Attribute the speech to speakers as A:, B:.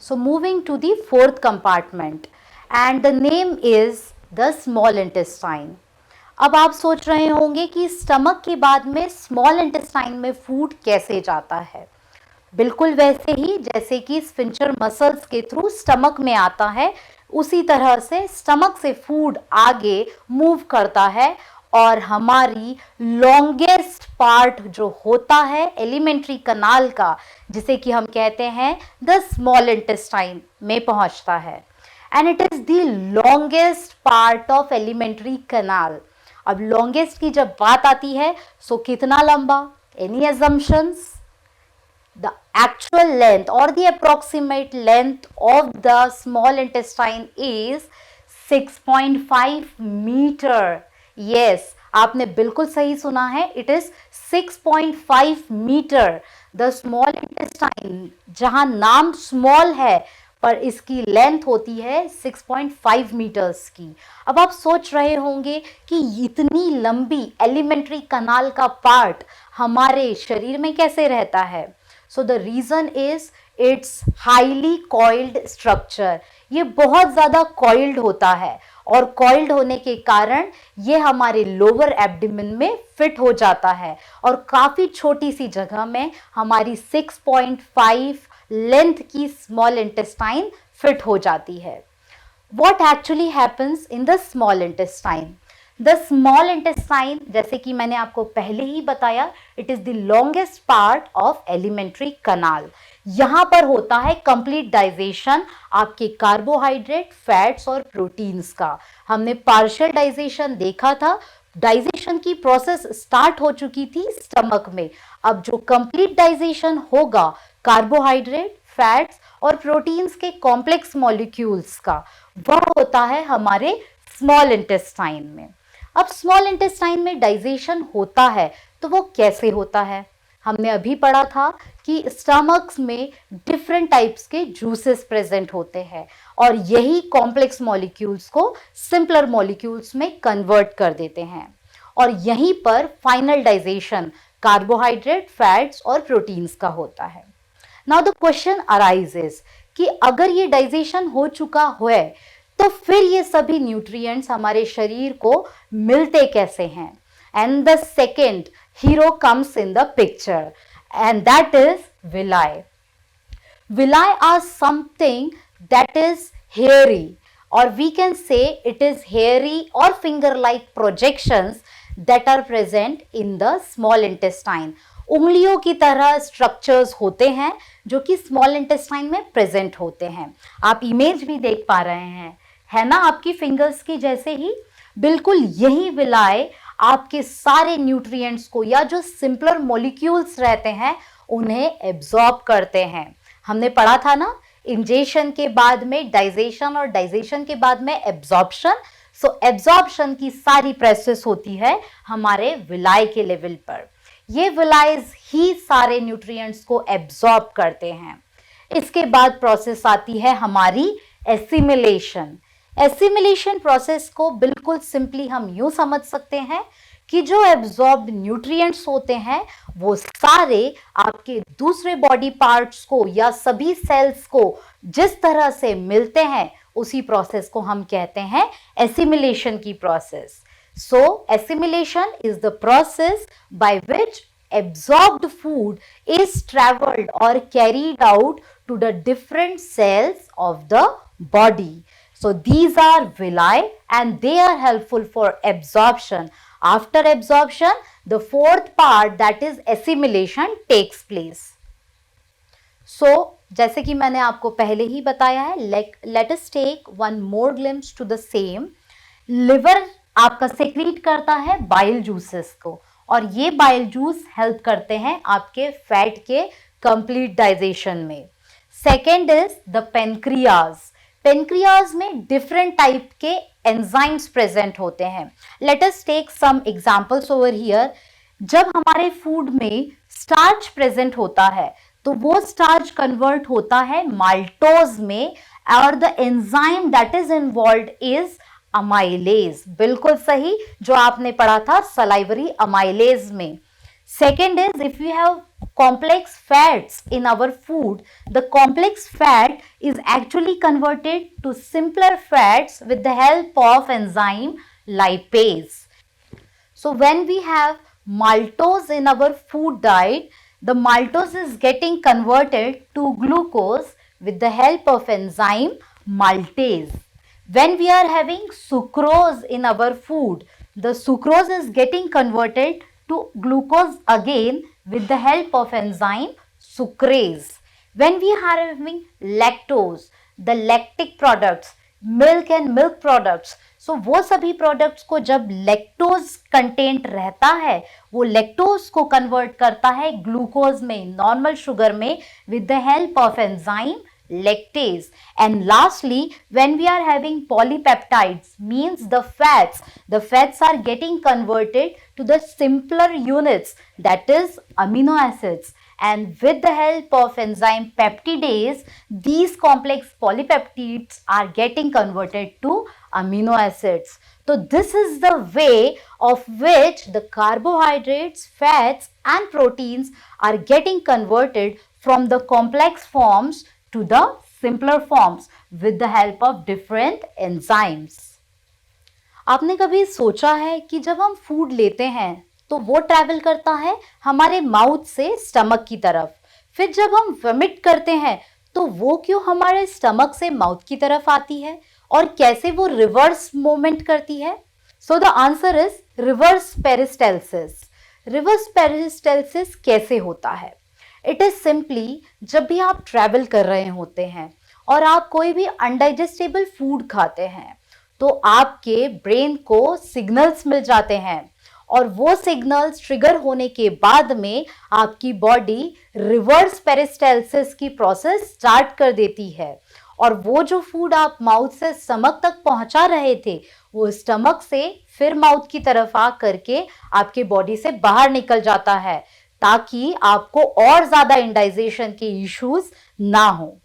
A: So moving to the fourth compartment, and the name is the small intestine. अब आप सोच रहे होंगे कि स्टमक के बाद में स्मॉल इंटेस्टाइन में फूड कैसे जाता है। बिल्कुल वैसे ही जैसे कि स्फिंक्टर मसल्स के थ्रू स्टमक में आता है, उसी तरह से स्टमक से फूड आगे मूव करता है और हमारी लॉन्गेस्ट पार्ट जो होता है एलिमेंट्री कनाल का, जिसे कि हम कहते हैं द स्मॉल इंटेस्टाइन में पहुंचता है। And it is the longest part of elementary कनाल। अब लॉन्गेस्ट की जब बात आती है, सो कितना लंबा? Any assumptions? The actual length or the approximate length of the small intestine is 6.5 meter. Yes, आपने बिल्कुल सही सुना है, it is 6.5 meter. The small intestine, जहां नाम small है पर इसकी लेंथ होती है 6.5 मीटर्स की। अब आप सोच रहे होंगे कि इतनी लंबी एलिमेंट्री कनाल का पार्ट हमारे शरीर में कैसे रहता है। So the reason is it's highly coiled structure. ये बहुत ज़्यादा कॉइल्ड होता है और कॉइल्ड होने के कारण ये हमारे लोअर एब्डोमेन में फिट हो जाता है और काफ़ी छोटी सी जगह में हमारी 6.5 लेंथ की स्मॉल इंटेस्टाइन फिट हो जाती है। What actually happens in the small intestine? The small intestine, जैसे कि मैंने आपको पहले ही बताया, it is the longest part of alimentary canal. यहाँ पर होता है कंप्लीट डाइजेशन आपके कार्बोहाइड्रेट, फैट्स और प्रोटीन्स का। हमने पार्शियल डाइजेशन देखा था, डाइजेशन की प्रोसेस स्टार्ट हो चुकी थी स्टमक में। अब जो कंप्लीट डाइजेशन होगा कार्बोहाइड्रेट, फैट्स और प्रोटीन्स के कॉम्प्लेक्स मॉलिक्यूल्स का, वह होता है हमारे स्मॉल इंटेस्टाइन में। अब स्मॉल इंटेस्टाइन में डाइजेशन होता है तो वो कैसे होता है? हमने अभी पढ़ा था कि स्टमक्स में डिफरेंट टाइप्स के जूसेस प्रेजेंट होते हैं और यही कॉम्प्लेक्स मॉलिक्यूल्स को सिंपलर मॉलिक्यूल्स में कन्वर्ट कर देते हैं और यहीं पर फाइनल डाइजेशन कार्बोहाइड्रेट, फैट्स और प्रोटीन्स का होता है। नाउ द क्वेश्चन अराइजेस कि अगर ये डाइजेशन हो चुका है तो फिर ये सभी न्यूट्रिएंट्स हमारे शरीर को मिलते कैसे हैं? And the second hero comes in the picture and that is villi. Villi are something that is hairy, or we can say it is hairy or finger-like projections that are present in the small intestine. उंगलियों की तरह structures होते हैं जो कि small intestine में present होते हैं। आप इमेज भी देख पा रहे हैं, है ना, आपकी फिंगर्स की जैसे ही। बिल्कुल यही विलाय आपके सारे न्यूट्रिएंट्स को या जो सिंपलर मॉलिक्यूल्स रहते हैं उन्हें एब्जॉर्ब करते हैं। हमने पढ़ा था ना, इंजेशन के बाद में डाइजेशन और डाइजेशन के बाद में एब्जॉर्प्शन। सो एब्जॉर्प्शन की सारी प्रोसेस होती है हमारे विलाय के लेवल पर। ये विलायज ही सारे न्यूट्रिएंट्स को एब्जॉर्ब करते हैं। इसके बाद प्रोसेस आती है हमारी एसिमिलेशन। एसिमिलेशन प्रोसेस को बिल्कुल सिंपली हम यूं समझ सकते हैं कि जो एब्जॉर्ब्ड न्यूट्रिएंट्स होते हैं वो सारे आपके दूसरे बॉडी पार्ट्स को या सभी सेल्स को जिस तरह से मिलते हैं उसी प्रोसेस को हम कहते हैं एसिमिलेशन की process. So assimilation is the process by which absorbed food is traveled or carried out to the different cells of the body. So these are villi and they are helpful for absorption. After absorption, the fourth part, that is assimilation, takes place. So जैसे कि मैंने आपको पहले ही बताया है, let us take one more glimpse to the same. Liver आपका secrete करता है बाइल जूसेस को और ये बाइल जूस हेल्प करते हैं आपके फैट के कंप्लीट डाइजेशन में। Second is the pancreas. Pancreas में डिफरेंट टाइप के एंजाइम्स प्रेजेंट होते हैं। Let us take some examples over here. जब हमारे फूड में स्टार्च प्रेजेंट होता है तो वो स्टार्च कन्वर्ट होता है माल्टोज में और the enzyme that is involved is amylase. बिल्कुल सही, जो आपने पढ़ा था सलाइवरी अमाइलेज में। Second is if you have complex fats in our food, the complex fat is actually converted to simpler fats with the help of enzyme lipase. So when we have maltose in our food diet, the maltose is getting converted to glucose with the help of enzyme maltase. When we are having sucrose in our food, the sucrose is getting converted to glucose again with the help of enzyme sucrase. When we are having lactose, the lactic products, milk and milk products, so वो सभी products को जब lactose content रहता है वो lactose को convert करता है ग्लूकोज में, नॉर्मल शुगर में with the help of enzyme lactase. And lastly, when we are having polypeptides, means the fats are getting converted to the simpler units, that is amino acids, and with the help of enzyme peptidase, these complex polypeptides are getting converted to amino acids. So this is the way of which the carbohydrates, fats and proteins are getting converted from the complex forms to the simpler forms with the help of different enzymes. आपने कभी सोचा है कि जब हम food लेते हैं तो वो ट्रैवल करता है हमारे माउथ से स्टमक की तरफ, फिर जब हम वॉमिट करते हैं तो वो क्यों हमारे स्टमक से माउथ की तरफ आती है और कैसे वो रिवर्स मूवमेंट करती है? So the answer is reverse peristalsis. Reverse peristalsis कैसे होता है? इट इज सिंपली जब भी आप ट्रैवल कर रहे होते हैं और आप कोई भी अनडाइजेस्टेबल फूड खाते हैं तो आपके ब्रेन को सिग्नल्स मिल जाते हैं और वो सिग्नल्स ट्रिगर होने के बाद में आपकी बॉडी रिवर्स पेरिस्टालसिस की प्रोसेस स्टार्ट कर देती है और वो जो फूड आप माउथ से स्टमक तक पहुंचा रहे थे वो स्टमक से फिर माउथ की तरफ आ करके आपके बॉडी से बाहर निकल जाता है ताकि आपको और ज्यादा इंडाइजेशन के इश्यूज ना हो.